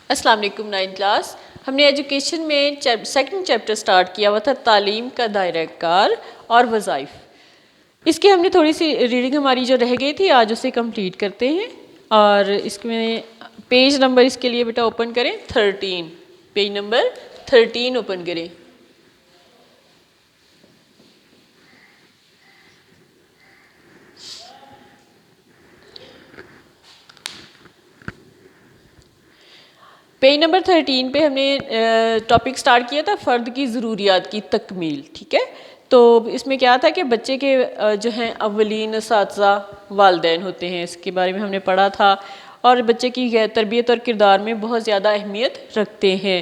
السلام علیکم 9 کلاس. ہم نے ایجوکیشن میں سیکنڈ چیپٹر سٹارٹ کیا ہوا تھا تعلیم کا دائرہ کار اور وظائف. اس کی ہم نے تھوڑی سی ریڈنگ ہماری جو رہ گئی تھی آج اسے کمپلیٹ کرتے ہیں. اور اس میں پیج نمبر اس کے لیے بیٹا اوپن کریں 13. پیج نمبر 13 اوپن کریں. پیج نمبر 13 پہ ہم نے ٹاپک سٹارٹ کیا تھا فرد کی ضروریات کی تکمیل. ٹھیک ہے، تو اس میں کیا تھا کہ بچے کے جو ہیں اولین اساتذہ والدین ہوتے ہیں، اس کے بارے میں ہم نے پڑھا تھا. اور بچے کی تربیت اور کردار میں بہت زیادہ اہمیت رکھتے ہیں.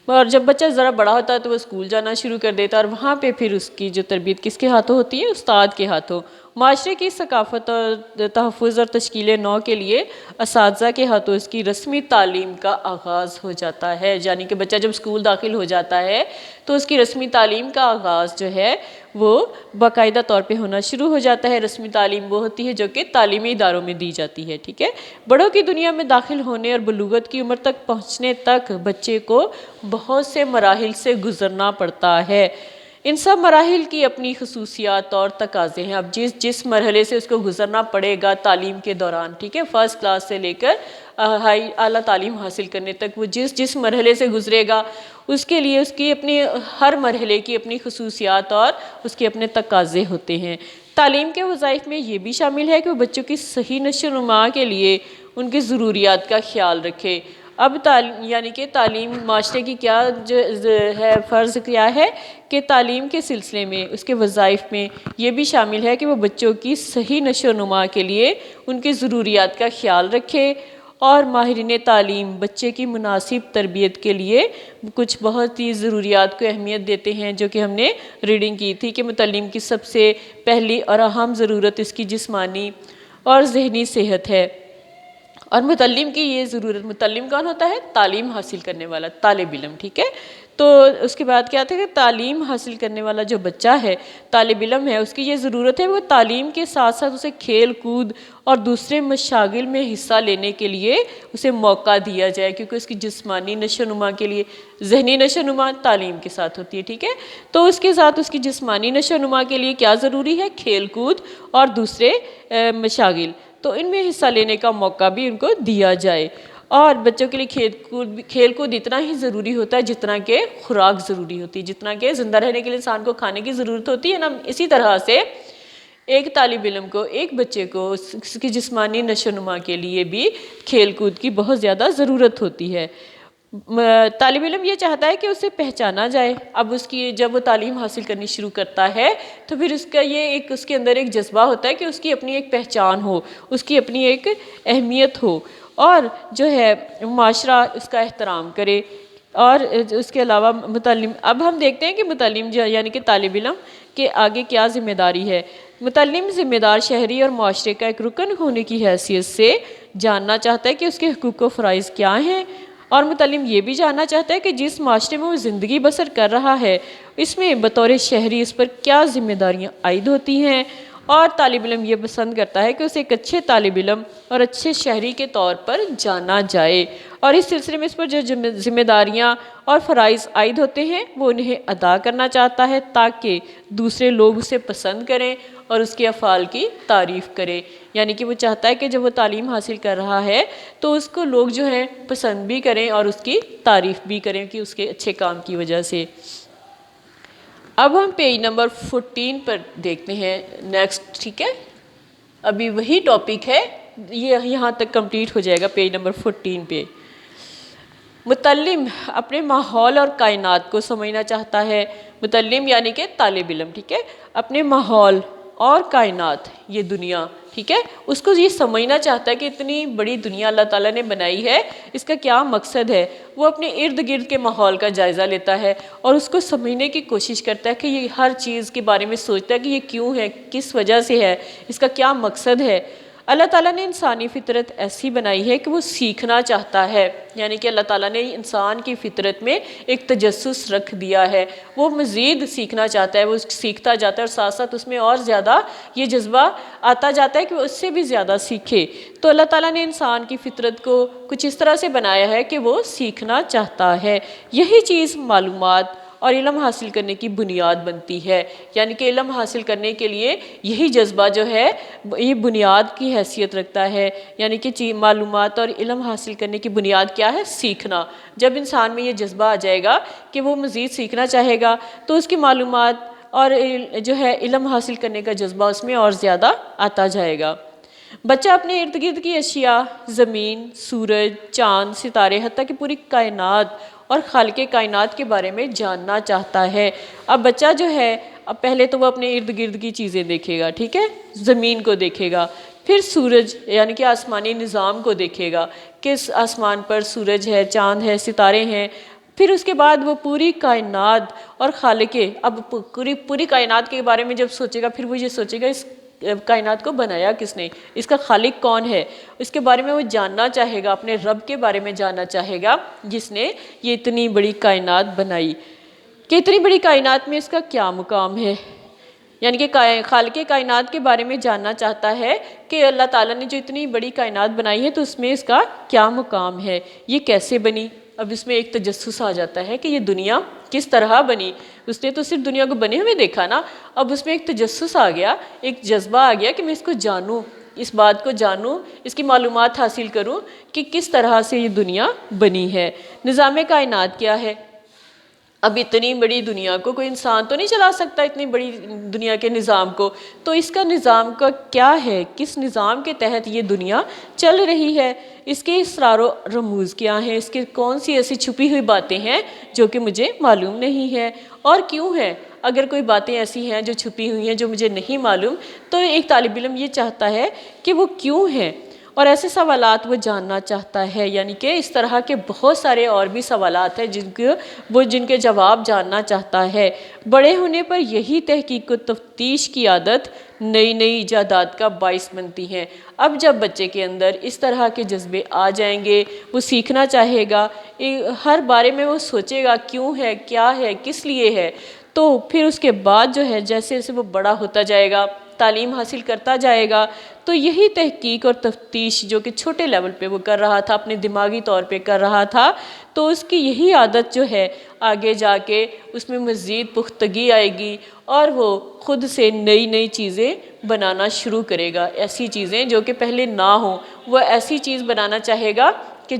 اور جب بچہ ذرا بڑا ہوتا ہے تو وہ اسکول جانا شروع کر دیتا ہے، اور وہاں پہ پھر اس کی جو تربیت کس کے ہاتھوں ہوتی ہے؟ استاد کے ہاتھوں. معاشرے کی ثقافت اور تحفظ اور تشکیل نو کے لیے اساتذہ کے ہاتھوں اس کی رسمی تعلیم کا آغاز ہو جاتا ہے. یعنی کہ بچہ جب اسکول داخل ہو جاتا ہے تو اس کی رسمی تعلیم کا آغاز جو ہے وہ باقاعدہ طور پہ ہونا شروع ہو جاتا ہے. رسمی تعلیم وہ ہوتی ہے جو کہ تعلیمی اداروں میں دی جاتی ہے. ٹھیک ہے، بڑوں کی دنیا میں داخل ہونے اور بلوغت کی عمر تک پہنچنے تک بچے کو بہت سے مراحل سے گزرنا پڑتا ہے. ان سب مراحل کی اپنی خصوصیات اور تقاضے ہیں. اب جس مرحلے سے اس کو گزرنا پڑے گا تعلیم کے دوران، ٹھیک ہے، فرسٹ کلاس سے لے کر اعلیٰ تعلیم حاصل کرنے تک، وہ جس مرحلے سے گزرے گا اس کے لیے اس کی اپنی ہر مرحلے کی اپنی خصوصیات اور اس کے اپنے تقاضے ہوتے ہیں. تعلیم کے وظائف میں یہ بھی شامل ہے کہ وہ بچوں کی صحیح نشو و نما کے لیے ان کی ضروریات کا خیال رکھے. اب یعنی کہ تعلیم معاشرے کی کیا جو ہے فرض کیا ہے کہ تعلیم کے سلسلے میں اس کے وظائف میں یہ بھی شامل ہے کہ وہ بچوں کی صحیح نشو و نما کے لیے ان کی ضروریات کا خیال رکھے. اور ماہرین تعلیم بچے کی مناسب تربیت کے لیے کچھ بہت ہی ضروریات کو اہمیت دیتے ہیں، جو کہ ہم نے ریڈنگ کی تھی کہ متعلم کی سب سے پہلی اور اہم ضرورت اس کی جسمانی اور ذہنی صحت ہے. اور متعلم کی یہ ضرورت، متعلم کون ہوتا ہے؟ تعلیم حاصل کرنے والا، طالب علم. ٹھیک ہے، تو اس کے بعد کیا تھا کہ تعلیم حاصل کرنے والا جو بچہ ہے، طالب علم ہے، اس کی یہ ضرورت ہے وہ تعلیم کے ساتھ ساتھ اسے کھیل کود اور دوسرے مشاغل میں حصہ لینے کے لیے اسے موقع دیا جائے، کیونکہ اس کی جسمانی نشو و نما کے لیے ذہنی نشو و نما تعلیم کے ساتھ ہوتی ہے. ٹھیک ہے، تو اس کے ساتھ اس کی جسمانی نشو و نما کے لیے کیا ضروری ہے؟ کھیل کود اور دوسرے مشاغل، تو ان میں حصہ لینے کا موقع بھی ان کو دیا جائے. اور بچوں کے لیے کھیل کود اتنا ہی ضروری ہوتا ہے جتنا کہ خوراک ضروری ہوتی ہے، جتنا کہ زندہ رہنے کے لیے انسان کو کھانے کی ضرورت ہوتی ہے نا. اسی طرح سے ایک طالب علم کو، ایک بچے کو اس کی جسمانی نشو و نما کے لیے بھی کھیل کود کی بہت زیادہ ضرورت ہوتی ہے. طالب علم یہ چاہتا ہے کہ اسے پہچانا جائے. اب اس کی جب وہ تعلیم حاصل کرنی شروع کرتا ہے تو پھر اس کا یہ اس کے اندر ایک جذبہ ہوتا ہے کہ اس کی اپنی ایک پہچان ہو، اس کی اپنی ایک اہمیت ہو، اور جو ہے معاشرہ اس کا احترام کرے. اور اس کے علاوہ متعلم، اب ہم دیکھتے ہیں کہ متعلم یعنی کہ طالب علم کے آگے کیا ذمہ داری ہے. متعلم ذمہ دار شہری اور معاشرے کا ایک رکن ہونے کی حیثیت سے جاننا چاہتا ہے کہ اس کے حقوق و فرائض کیا ہیں. اور متعلم یہ بھی جاننا چاہتا ہے کہ جس معاشرے میں وہ زندگی بسر کر رہا ہے اس میں بطور شہری اس پر کیا ذمہ داریاں عائد ہوتی ہیں. اور طالب علم یہ پسند کرتا ہے کہ اسے ایک اچھے طالب علم اور اچھے شہری کے طور پر جانا جائے، اور اس سلسلے میں اس پر جو ذمہ داریاں اور فرائض عائد ہوتے ہیں وہ انہیں ادا کرنا چاہتا ہے تاکہ دوسرے لوگ اسے پسند کریں اور اس کے افعال کی تعریف کریں. یعنی کہ وہ چاہتا ہے کہ جب وہ تعلیم حاصل کر رہا ہے تو اس کو لوگ جو ہیں پسند بھی کریں اور اس کی تعریف بھی کریں کہ اس کے اچھے کام کی وجہ سے. اب ہم پیج نمبر 14 پر دیکھتے ہیں نیکسٹ. ٹھیک ہے، ابھی وہی ٹاپک ہے، یہ یہاں تک کمپلیٹ ہو جائے گا پیج نمبر 14 پہ. متعلم اپنے ماحول اور کائنات کو سمجھنا چاہتا ہے. متعلم یعنی کہ طالب علم، ٹھیک ہے، اپنے ماحول اور کائنات، یہ دنیا، ٹھیک ہے، اس کو یہ سمجھنا چاہتا ہے کہ اتنی بڑی دنیا اللہ تعالیٰ نے بنائی ہے، اس کا کیا مقصد ہے. وہ اپنے ارد گرد کے ماحول کا جائزہ لیتا ہے اور اس کو سمجھنے کی کوشش کرتا ہے کہ یہ ہر چیز کے بارے میں سوچتا ہے کہ یہ کیوں ہے، کس وجہ سے ہے، اس کا کیا مقصد ہے. اللہ تعالیٰ نے انسانی فطرت ایسی بنائی ہے کہ وہ سیکھنا چاہتا ہے، یعنی کہ اللہ تعالیٰ نے انسان کی فطرت میں ایک تجسس رکھ دیا ہے، وہ مزید سیکھنا چاہتا ہے، وہ سیکھتا جاتا ہے اور ساتھ ساتھ اس میں اور زیادہ یہ جذبہ آتا جاتا ہے کہ وہ اس سے بھی زیادہ سیکھے۔ تو اللہ تعالیٰ نے انسان کی فطرت کو کچھ اس طرح سے بنایا ہے کہ وہ سیکھنا چاہتا ہے۔ یہی چیز معلومات اور علم حاصل کرنے کی بنیاد بنتی ہے، یعنی کہ علم حاصل کرنے کے لیے یہی جذبہ جو ہے یہ بنیاد کی حیثیت رکھتا ہے، یعنی کہ معلومات اور علم حاصل کرنے کی بنیاد کیا ہے؟ سیکھنا۔ جب انسان میں یہ جذبہ آ جائے گا کہ وہ مزید سیکھنا چاہے گا تو اس کی معلومات اور جو ہے علم حاصل کرنے کا جذبہ اس میں اور زیادہ آتا جائے گا۔ بچہ اپنے ارد گرد کی اشیاء، زمین، سورج، چاند، ستارے، حتیٰ کہ پوری کائنات اور خالق کائنات کے بارے میں جاننا چاہتا ہے۔ اب بچہ جو ہے اب پہلے تو وہ اپنے ارد گرد کی چیزیں دیکھے گا، ٹھیک ہے، زمین کو دیکھے گا، پھر سورج یعنی کہ آسمانی نظام کو دیکھے گا، کس آسمان پر سورج ہے، چاند ہے، ستارے ہیں، پھر اس کے بعد وہ پوری کائنات اور خالق، اب پوری کائنات کے بارے میں جب سوچے گا، پھر وہ یہ سوچے گا اس کائنات کو بنایا کس نے، اس کا خالق کون ہے، اس کے بارے میں وہ جاننا چاہے گا، اپنے رب کے بارے میں جاننا چاہے گا جس نے یہ اتنی بڑی کائنات بنائی، کہ اتنی بڑی کائنات میں اس کا کیا مقام ہے، یعنی کہ خالق کائنات کے بارے میں جاننا چاہتا ہے کہ اللہ تعالیٰ نے جو اتنی بڑی کائنات بنائی ہے تو اس میں اس کا کیا مقام ہے، یہ کیسے بنی۔ اب اس میں ایک تجسس آ جاتا ہے کہ یہ دنیا کس طرح بنی، اس نے تو صرف دنیا کو بنے ہوئے دیکھا نا، اب اس میں ایک تجسس آ گیا، ایک جذبہ آ گیا کہ میں اس کو جانوں، اس بات کو جانوں، اس کی معلومات حاصل کروں کہ کس طرح سے یہ دنیا بنی ہے۔ نظام کائنات کیا ہے؟ اب اتنی بڑی دنیا کو کوئی انسان تو نہیں چلا سکتا، اتنی بڑی دنیا کے نظام کو، تو اس کا نظام کا کیا ہے، کس نظام کے تحت یہ دنیا چل رہی ہے، اس کے اسرار و رموز کیا ہیں، اس کے کون سی ایسی چھپی ہوئی باتیں ہیں جو کہ مجھے معلوم نہیں ہے، اور کیوں ہے، اگر کوئی باتیں ایسی ہیں جو چھپی ہوئی ہیں جو مجھے نہیں معلوم، تو ایک طالب علم یہ چاہتا ہے کہ وہ کیوں ہیں، اور ایسے سوالات وہ جاننا چاہتا ہے، یعنی کہ اس طرح کے بہت سارے اور بھی سوالات ہیں جن کے جواب جاننا چاہتا ہے۔ بڑے ہونے پر یہی تحقیق و تفتیش کی عادت نئی نئی ایجادات کا باعث بنتی ہیں۔ اب جب بچے کے اندر اس طرح کے جذبے آ جائیں گے، وہ سیکھنا چاہے گا، ہر بارے میں وہ سوچے گا کیوں ہے، کیا ہے، کس لیے ہے، تو پھر اس کے بعد جو ہے جیسے جیسے وہ بڑا ہوتا جائے گا، تعلیم حاصل کرتا جائے گا، تو یہی تحقیق اور تفتیش جو کہ چھوٹے لیول پہ وہ کر رہا تھا، اپنے دماغی طور پہ کر رہا تھا، تو اس کی یہی عادت جو ہے آگے جا کے اس میں مزید پختگی آئے گی، اور وہ خود سے نئی نئی چیزیں بنانا شروع کرے گا، ایسی چیزیں جو کہ پہلے نہ ہوں، وہ ایسی چیز بنانا چاہے گا کہ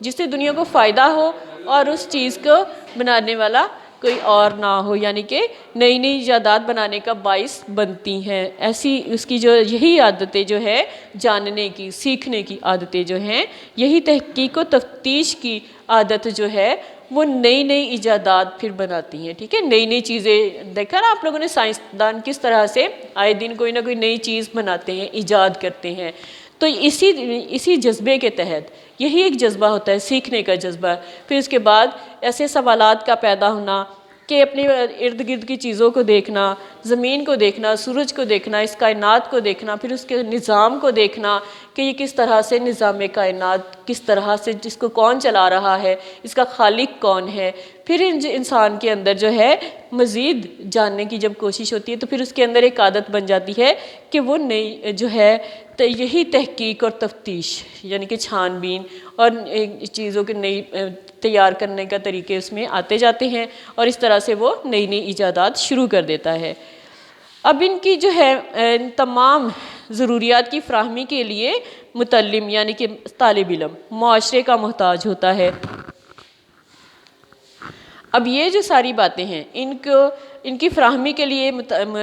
جس سے دنیا کو فائدہ ہو اور اس چیز کو بنانے والا کوئی اور نہ ہو، یعنی کہ نئی نئی ایجادات بنانے کا باعث بنتی ہیں۔ ایسی اس کی جو یہی عادتیں جو ہے جاننے کی، سیکھنے کی عادتیں جو ہیں، یہی تحقیق و تفتیش کی عادت جو ہے وہ نئی نئی ایجادات پھر بناتی ہیں، ٹھیک ہے، نئی نئی چیزیں دیکھا نا آپ لوگوں نے، سائنسدان کس طرح سے آئے دن کوئی نہ کوئی نئی چیز بناتے ہیں، ایجاد کرتے ہیں، تو اسی جذبے کے تحت یہی ایک جذبہ ہوتا ہے، سیکھنے کا جذبہ۔ پھر اس کے بعد ایسے سوالات کا پیدا ہونا کہ اپنے ارد گرد کی چیزوں کو دیکھنا، زمین کو دیکھنا، سورج کو دیکھنا، اس کائنات کو دیکھنا، پھر اس کے نظام کو دیکھنا کہ یہ کس طرح سے نظام کائنات، کس طرح سے جس کو کون چلا رہا ہے، اس کا خالق کون ہے۔ پھر انسان کے اندر جو ہے مزید جاننے کی جب کوشش ہوتی ہے تو پھر اس کے اندر ایک عادت بن جاتی ہے کہ وہ نئی جو ہے یہی تحقیق اور تفتیش، یعنی کہ چھان بین اور چیزوں کے نئی تیار کرنے کا طریقے اس میں آتے جاتے ہیں، اور اس طرح سے وہ نئی نئی ایجادات شروع کر دیتا ہے۔ اب ان کی جو ہے تمام ضروریات کی فراہمی کے لیے متعلم یعنی کہ طالب علم معاشرے کا محتاج ہوتا ہے۔ اب یہ جو ساری باتیں ہیں ان کی فراہمی کے لیے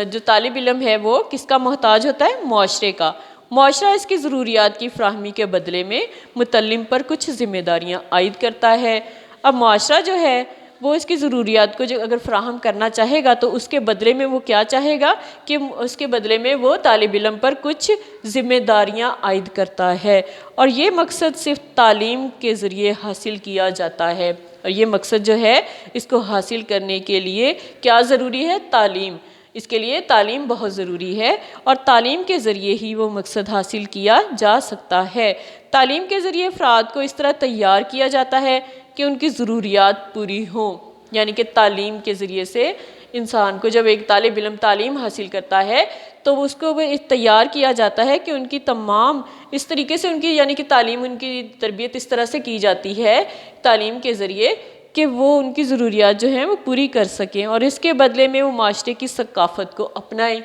جو طالب علم ہے وہ کس کا محتاج ہوتا ہے؟ معاشرے کا۔ معاشرہ اس کی ضروریات کی فراہمی کے بدلے میں متعلم پر کچھ ذمہ داریاں عائد کرتا ہے۔ اب معاشرہ جو ہے وہ اس کی ضروریات کو جو اگر فراہم کرنا چاہے گا تو اس کے بدلے میں وہ کیا چاہے گا کہ اس کے بدلے میں وہ طالب علم پر کچھ ذمہ داریاں عائد کرتا ہے، اور یہ مقصد صرف تعلیم کے ذریعے حاصل کیا جاتا ہے، اور یہ مقصد جو ہے اس کو حاصل کرنے کے لیے کیا ضروری ہے؟ تعلیم۔ اس کے لیے تعلیم بہت ضروری ہے اور تعلیم کے ذریعے ہی وہ مقصد حاصل کیا جا سکتا ہے۔ تعلیم کے ذریعے افراد کو اس طرح تیار کیا جاتا ہے کہ ان کی ضروریات پوری ہوں، یعنی کہ تعلیم کے ذریعے سے انسان کو، جب ایک طالب علم تعلیم حاصل کرتا ہے تو اس کو وہ تیار کیا جاتا ہے کہ ان کی تمام اس طریقے سے ان کی، یعنی کہ تعلیم، ان کی تربیت اس طرح سے کی جاتی ہے تعلیم کے ذریعے کہ وہ ان کی ضروریات جو ہیں وہ پوری کر سکیں، اور اس کے بدلے میں وہ معاشرے کی ثقافت کو اپنائیں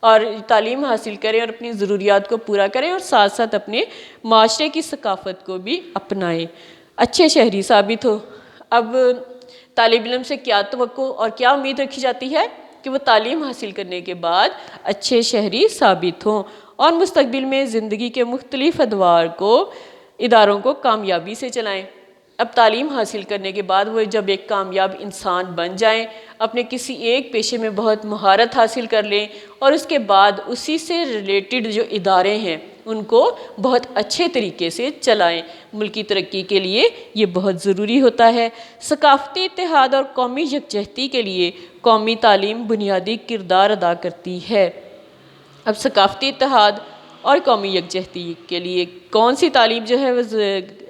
اور تعلیم حاصل کریں اور اپنی ضروریات کو پورا کریں، اور ساتھ ساتھ اپنے معاشرے کی ثقافت کو بھی اپنائیں، اچھے شہری ثابت ہو۔ اب طالب علم سے کیا توقع اور کیا امید رکھی جاتی ہے کہ وہ تعلیم حاصل کرنے کے بعد اچھے شہری ثابت ہوں اور مستقبل میں زندگی کے مختلف اداروں کو کامیابی سے چلائیں۔ اب تعلیم حاصل کرنے کے بعد وہ جب ایک کامیاب انسان بن جائیں، اپنے کسی ایک پیشے میں بہت مہارت حاصل کر لیں اور اس کے بعد اسی سے ریلیٹڈ جو ادارے ہیں ان کو بہت اچھے طریقے سے چلائیں۔ ملکی ترقی کے لیے یہ بہت ضروری ہوتا ہے۔ ثقافتی اتحاد اور قومی یکجہتی کے لیے قومی تعلیم بنیادی کردار ادا کرتی ہے۔ اب ثقافتی اتحاد اور قومی یکجہتی کے لیے کون سی تعلیم جو ہے وہ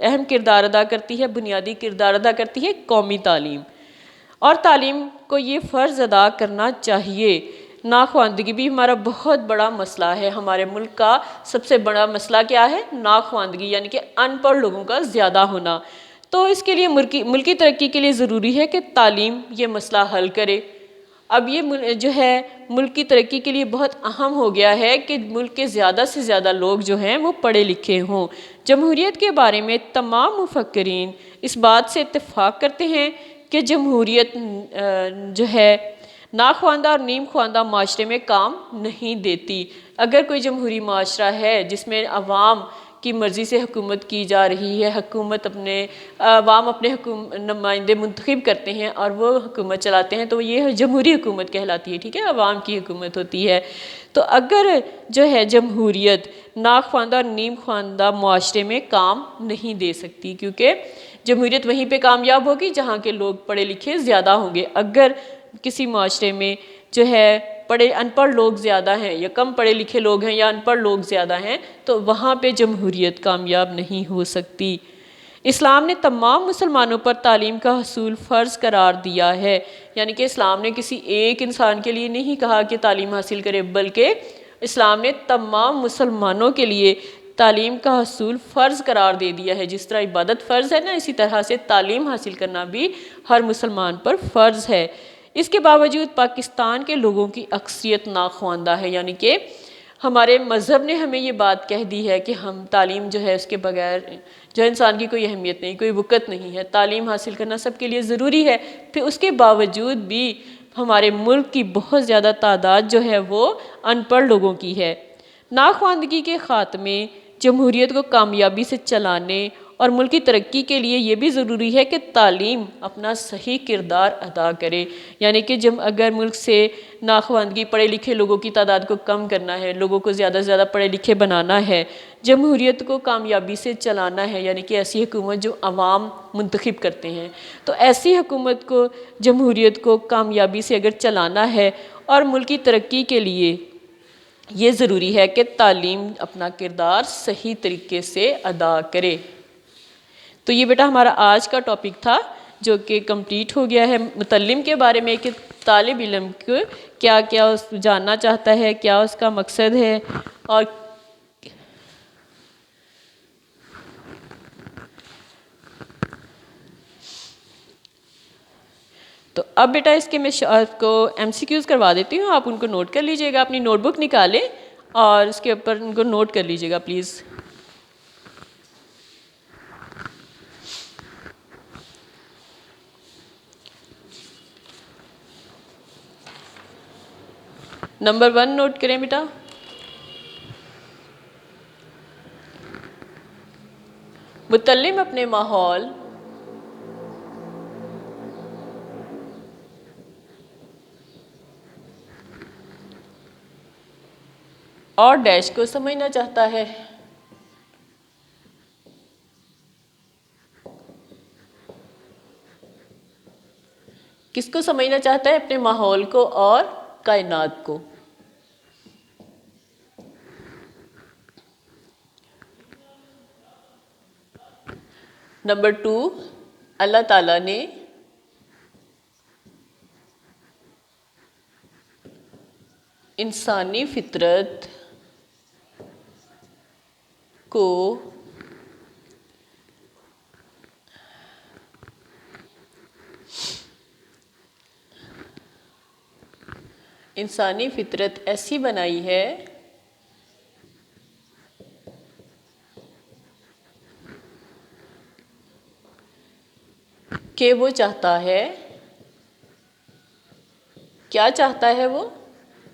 اہم کردار ادا کرتی ہے، بنیادی کردار ادا کرتی ہے؟ قومی تعلیم۔ اور تعلیم کو یہ فرض ادا کرنا چاہیے۔ ناخواندگی بھی ہمارا بہت بڑا مسئلہ ہے، ہمارے ملک کا سب سے بڑا مسئلہ کیا ہے؟ ناخواندگی، یعنی کہ ان پڑھ لوگوں کا زیادہ ہونا۔ تو اس کے لیے ملکی ترقی کے لیے ضروری ہے کہ تعلیم یہ مسئلہ حل کرے۔ اب یہ جو ہے ملک کی ترقی کے لیے بہت اہم ہو گیا ہے کہ ملک کے زیادہ سے زیادہ لوگ جو ہیں وہ پڑھے لکھے ہوں۔ جمہوریت کے بارے میں تمام مفکرین اس بات سے اتفاق کرتے ہیں کہ جمہوریت جو ہے ناخواندہ اور نیم خواندہ معاشرے میں کام نہیں دیتی۔ اگر کوئی جمہوری معاشرہ ہے جس میں عوام کی مرضی سے حکومت کی جا رہی ہے، عوام اپنے نمائندے منتخب کرتے ہیں اور وہ حکومت چلاتے ہیں، تو یہ جمہوری حکومت کہلاتی ہے، ٹھیک ہے، عوام کی حکومت ہوتی ہے۔ تو اگر جو ہے جمہوریت ناخواندہ اور نیم خواندہ معاشرے میں کام نہیں دے سکتی، کیونکہ جمہوریت وہیں پہ کامیاب ہوگی جہاں کے لوگ پڑھے لکھے زیادہ ہوں گے۔ اگر کسی معاشرے میں جو ہے ان پڑھ لوگ زیادہ ہیں یا کم پڑھے لکھے لوگ ہیں یا ان پڑھ لوگ زیادہ ہیں تو وہاں پہ جمہوریت کامیاب نہیں ہو سکتی۔ اسلام نے تمام مسلمانوں پر تعلیم کا حصول فرض قرار دیا ہے، یعنی کہ اسلام نے کسی ایک انسان کے لیے نہیں کہا کہ تعلیم حاصل کرے، بلکہ اسلام نے تمام مسلمانوں کے لیے تعلیم کا حصول فرض قرار دے دیا ہے۔ جس طرح عبادت فرض ہے نا، اسی طرح سے تعلیم حاصل کرنا بھی ہر مسلمان پر فرض ہے۔ اس کے باوجود پاکستان کے لوگوں کی اکثریت ناخواندہ ہے، یعنی کہ ہمارے مذہب نے ہمیں یہ بات کہہ دی ہے کہ ہم تعلیم جو ہے اس کے بغیر جو انسان کی کوئی اہمیت نہیں، کوئی وقت نہیں ہے، تعلیم حاصل کرنا سب کے لیے ضروری ہے۔ پھر اس کے باوجود بھی ہمارے ملک کی بہت زیادہ تعداد جو ہے وہ ان پڑھ لوگوں کی ہے۔ ناخواندگی کے خاتمے، جمہوریت کو کامیابی سے چلانے اور ملکی ترقی کے لیے یہ بھی ضروری ہے کہ تعلیم اپنا صحیح کردار ادا کرے، یعنی کہ اگر ملک سے ناخواندگی، پڑھے لکھے لوگوں کی تعداد کو کم کرنا ہے، لوگوں کو زیادہ سے زیادہ پڑھے لکھے بنانا ہے، جمہوریت کو کامیابی سے چلانا ہے، یعنی کہ ایسی حکومت جو عوام منتخب کرتے ہیں، تو ایسی حکومت کو، جمہوریت کو کامیابی سے اگر چلانا ہے اور ملکی ترقی کے لیے یہ ضروری ہے کہ تعلیم اپنا کردار صحیح طریقے سے ادا کرے۔ تو یہ بیٹا ہمارا آج کا ٹاپک تھا جو کہ کمپلیٹ ہو گیا ہے متعلم کے بارے میں، کہ طالب علم کو کیا کیا جاننا چاہتا ہے، کیا اس کا مقصد ہے، اور تو اب بیٹا اس کے میں آپ کو ایم سی کیوز کروا دیتی ہوں، آپ ان کو نوٹ کر لیجئے گا، اپنی نوٹ بک نکالیں اور اس کے اوپر ان کو نوٹ کر لیجئے گا پلیز۔ نمبر 1 نوٹ کریں بیٹا، متعلم اپنے ماحول اور ڈیش کو سمجھنا چاہتا ہے۔ کس کو سمجھنا چاہتا ہے؟ اپنے ماحول کو اور کائنات کو. نمبر 2، اللہ تعالیٰ نے انسانی فطرت کو انسانی فطرت ایسی بنائی ہے کہ وہ چاہتا ہے، کیا چاہتا ہے وہ،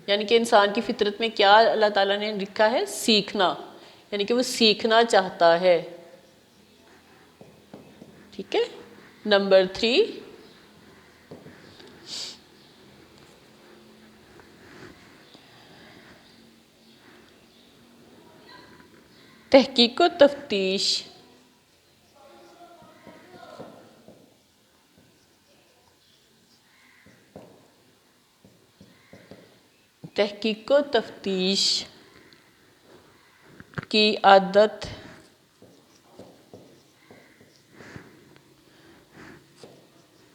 یعنی کہ انسان کی فطرت میں کیا اللہ تعالیٰ نے لکھا ہے؟ سیکھنا، یعنی کہ وہ سیکھنا چاہتا ہے. ٹھیک ہے. نمبر 3، تحقیق و تفتیش تحقیق و تفتیش کی عادت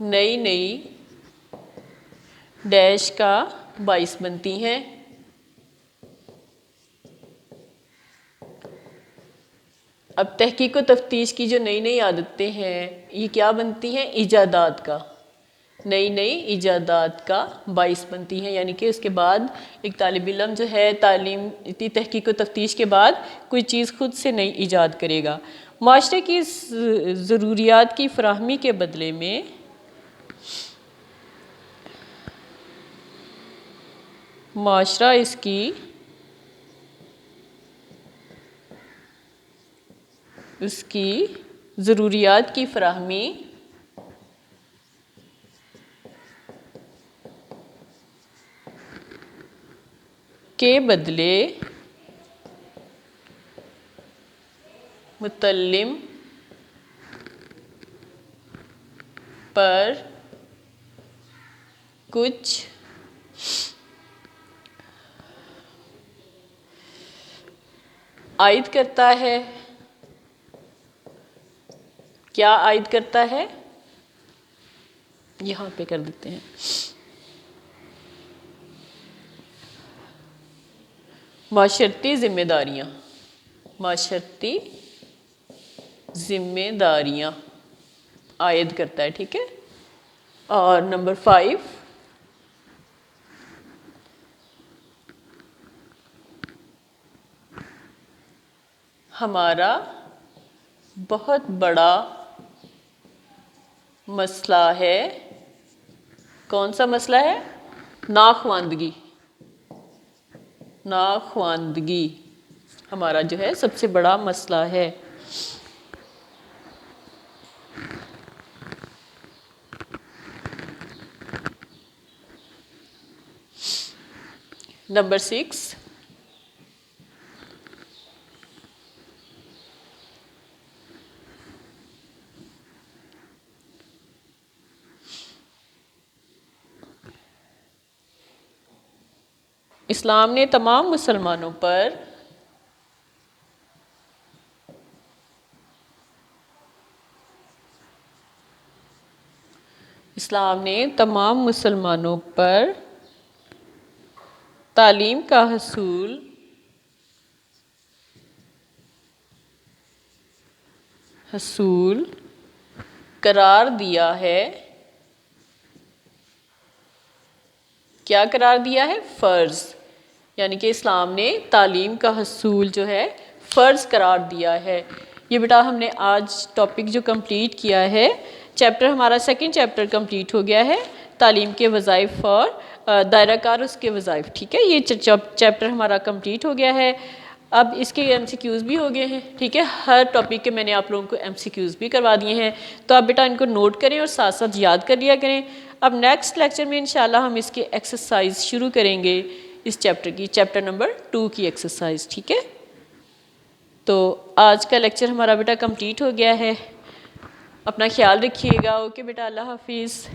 نئی نئی ڈیش کا باعث بنتی ہیں. اب تحقیق و تفتیش کی جو نئی نئی عادتیں ہیں یہ کیا بنتی ہیں؟ ایجادات کا، نئی نئی ایجادات کا باعث بنتی ہیں. یعنی کہ اس کے بعد ایک طالب علم جو ہے تعلیم تحقیق و تفتیش کے بعد کوئی چیز خود سے نئی ایجاد کرے گا. معاشرے کی ضروریات کی فراہمی کے بدلے میں معاشرہ اس کی ضروریات کی فراہمی کے بدلے متعلم پر کچھ عائد کرتا ہے. کیا عائد کرتا ہے؟ یہاں پہ کر دیتے ہیں. معاشرتی ذمہ داریاں، معاشرتی ذمہ داریاں عائد کرتا ہے. ٹھیک ہے. اور نمبر 5، ہمارا بہت بڑا مسئلہ ہے. کون سا مسئلہ ہے؟ ناخواندگی. ناخواندگی ہمارا جو ہے سب سے بڑا مسئلہ ہے. نمبر 6، اسلام نے تمام مسلمانوں پر تعلیم کا حصول قرار دیا ہے. کیا قرار دیا ہے؟ فرض. یعنی کہ اسلام نے تعلیم کا حصول جو ہے فرض قرار دیا ہے. یہ بیٹا ہم نے آج ٹاپک جو کمپلیٹ کیا ہے، چیپٹر ہمارا 2 چیپٹر کمپلیٹ ہو گیا ہے، تعلیم کے وظائف اور دائرہ کار اس کے وظائف. ٹھیک ہے. یہ چیپٹر ہمارا کمپلیٹ ہو گیا ہے. اب اس کے MCQs بھی ہو گئے ہیں. ٹھیک ہے. ہر ٹاپک کے میں نے آپ لوگوں کو MCQs بھی کروا دیے ہیں، تو آپ بیٹا ان کو نوٹ کریں اور ساتھ ساتھ یاد کر لیا کریں. اب نیکسٹ لیکچر میں انشاءاللہ ہم اس کے ایکسرسائز شروع کریں گے، اس چیپٹر کی، چیپٹر نمبر 2 کی ایکسرسائز. ٹھیک ہے. تو آج کا لیکچر ہمارا بیٹا کمپلیٹ ہو گیا ہے. اپنا خیال رکھیے گا. اوکے بیٹا، اللہ حافظ.